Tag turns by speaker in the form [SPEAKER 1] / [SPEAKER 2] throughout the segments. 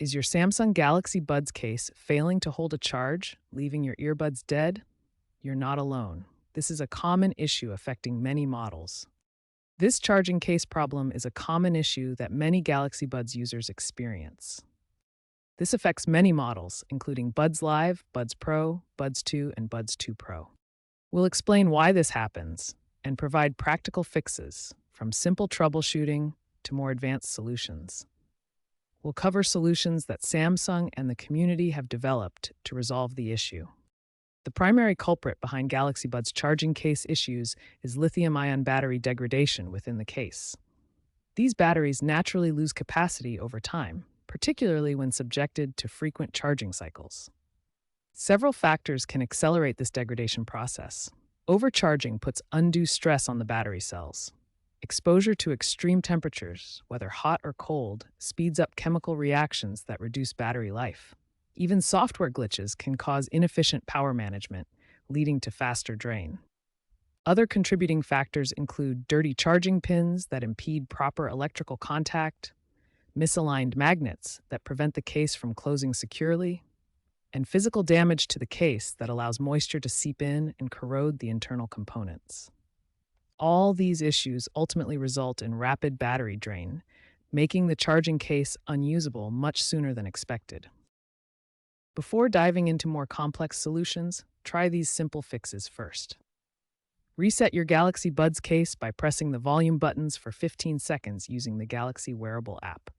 [SPEAKER 1] Is your Samsung Galaxy Buds case failing to hold a charge, leaving your earbuds dead? You're not alone. This is a common issue affecting many models. This charging case problem is a common issue that many Galaxy Buds users experience. This affects many models, including Buds Live, Buds Pro, Buds 2, and Buds 2 Pro. We'll explain why this happens and provide practical fixes, from simple troubleshooting to more advanced solutions. We'll cover solutions that Samsung and the community have developed to resolve the issue. The primary culprit behind Galaxy Buds charging case issues is lithium-ion battery degradation within the case. These batteries naturally lose capacity over time, particularly when subjected to frequent charging cycles. Several factors can accelerate this degradation process. Overcharging puts undue stress on the battery cells. Exposure to extreme temperatures, whether hot or cold, speeds up chemical reactions that reduce battery life. Even software glitches can cause inefficient power management, leading to faster drain. Other contributing factors include dirty charging pins that impede proper electrical contact, misaligned magnets that prevent the case from closing securely, and physical damage to the case that allows moisture to seep in and corrode the internal components. All these issues ultimately result in rapid battery drain, making the charging case unusable much sooner than expected. Before diving into more complex solutions, try these simple fixes first. Reset your Galaxy Buds case by pressing the volume buttons for 15 seconds using the Galaxy Wearable app.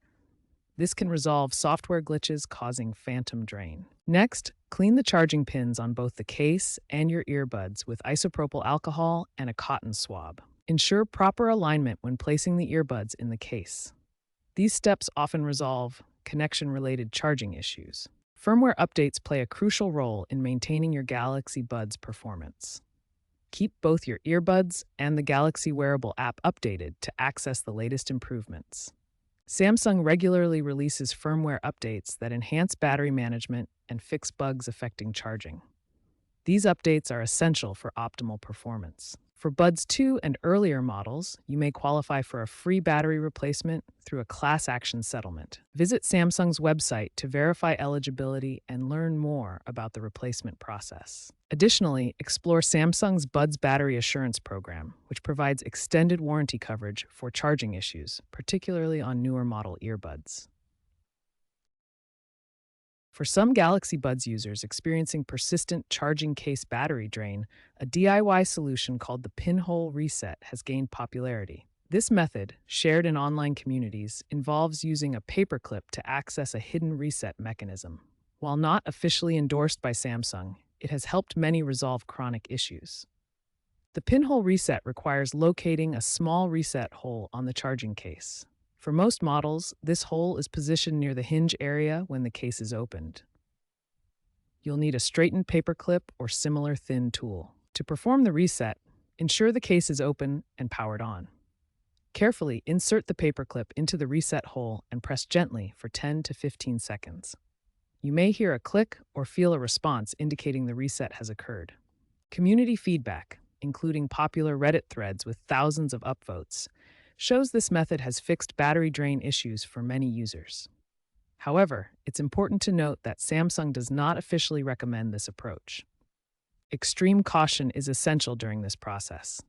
[SPEAKER 1] This can resolve software glitches causing phantom drain. Next, clean the charging pins on both the case and your earbuds with isopropyl alcohol and a cotton swab. Ensure proper alignment when placing the earbuds in the case. These steps often resolve connection-related charging issues. Firmware updates play a crucial role in maintaining your Galaxy Buds performance. Keep both your earbuds and the Galaxy Wearable app updated to access the latest improvements. Samsung regularly releases firmware updates that enhance battery management and fix bugs affecting charging. These updates are essential for optimal performance. For Buds 2 and earlier models, you may qualify for a free battery replacement through a class action settlement. Visit Samsung's website to verify eligibility and learn more about the replacement process. Additionally, explore Samsung's Buds Battery Assurance Program, which provides extended warranty coverage for charging issues, particularly on newer model earbuds. For some Galaxy Buds users experiencing persistent charging case battery drain, a DIY solution called the pinhole reset has gained popularity. This method, shared in online communities, involves using a paperclip to access a hidden reset mechanism. While not officially endorsed by Samsung, it has helped many resolve chronic issues. The pinhole reset requires locating a small reset hole on the charging case. For most models, this hole is positioned near the hinge area when the case is opened. You'll need a straightened paperclip or similar thin tool. To perform the reset, ensure the case is open and powered on. Carefully insert the paperclip into the reset hole and press gently for 10 to 15 seconds. You may hear a click or feel a response indicating the reset has occurred. Community feedback, including popular Reddit threads with thousands of upvotes, shows this method has fixed battery drain issues for many users. However, it's important to note that Samsung does not officially recommend this approach. Extreme caution is essential during this process.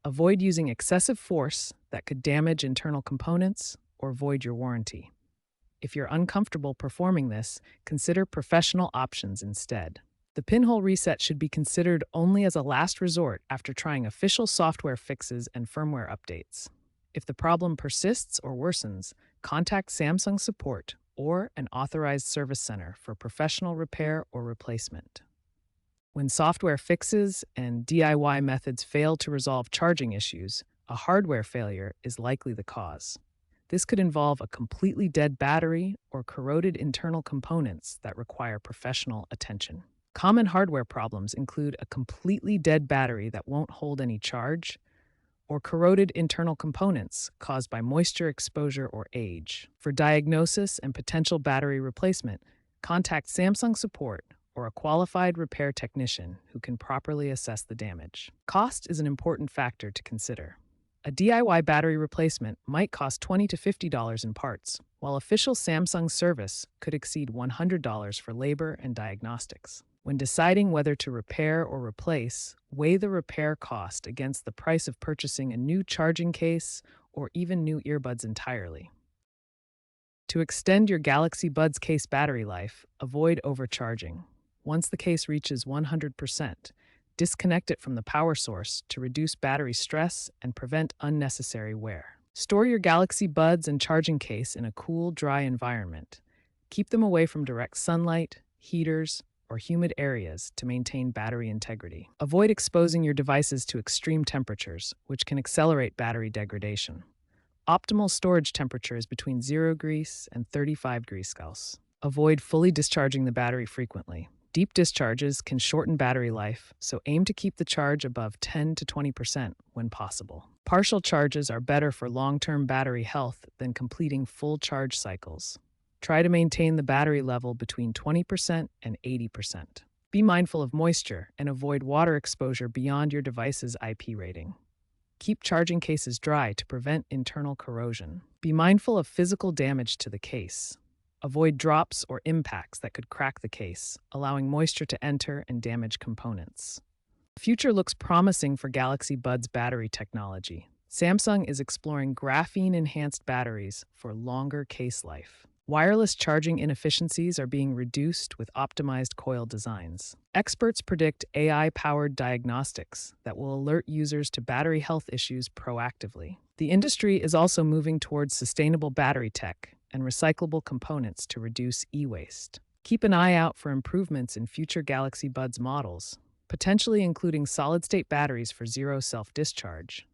[SPEAKER 1] Avoid using excessive force that could damage internal components or void your warranty. If you're uncomfortable performing this, consider professional options instead. The pinhole reset should be considered only as a last resort after trying official software fixes and firmware updates. If the problem persists or worsens, contact Samsung support or an authorized service center for professional repair or replacement. When software fixes and DIY methods fail to resolve charging issues, a hardware failure is likely the cause. This could involve a completely dead battery or corroded internal components that require professional attention. Common hardware problems include a completely dead battery that won't hold any charge, or corroded internal components caused by moisture exposure or age. For diagnosis and potential battery replacement, contact Samsung support or a qualified repair technician who can properly assess the damage. Cost is an important factor to consider. A DIY battery replacement might cost $20 to $50 in parts, while official Samsung service could exceed $100 for labor and diagnostics. When deciding whether to repair or replace, weigh the repair cost against the price of purchasing a new charging case or even new earbuds entirely. To extend your Galaxy Buds case battery life, avoid overcharging. Once the case reaches 100%, disconnect it from the power source to reduce battery stress and prevent unnecessary wear. Store your Galaxy Buds and charging case in a cool, dry environment. Keep them away from direct sunlight, heaters, or humid areas to maintain battery integrity. Avoid exposing your devices to extreme temperatures, which can accelerate battery degradation. Optimal storage temperature is between 0 degrees and 35 degrees Celsius. Avoid fully discharging the battery frequently. Deep discharges can shorten battery life, so aim to keep the charge above 10 to 20% when possible. Partial charges are better for long-term battery health than completing full charge cycles. Try to maintain the battery level between 20% and 80%. Be mindful of moisture and avoid water exposure beyond your device's IP rating. Keep charging cases dry to prevent internal corrosion. Be mindful of physical damage to the case. Avoid drops or impacts that could crack the case, allowing moisture to enter and damage components. The future looks promising for Galaxy Buds battery technology. Samsung is exploring graphene-enhanced batteries for longer case life. Wireless charging inefficiencies are being reduced with optimized coil designs. Experts predict AI-powered diagnostics that will alert users to battery health issues proactively. The industry is also moving towards sustainable battery tech and recyclable components to reduce e-waste. Keep an eye out for improvements in future Galaxy Buds models, potentially including solid-state batteries for zero self-discharge.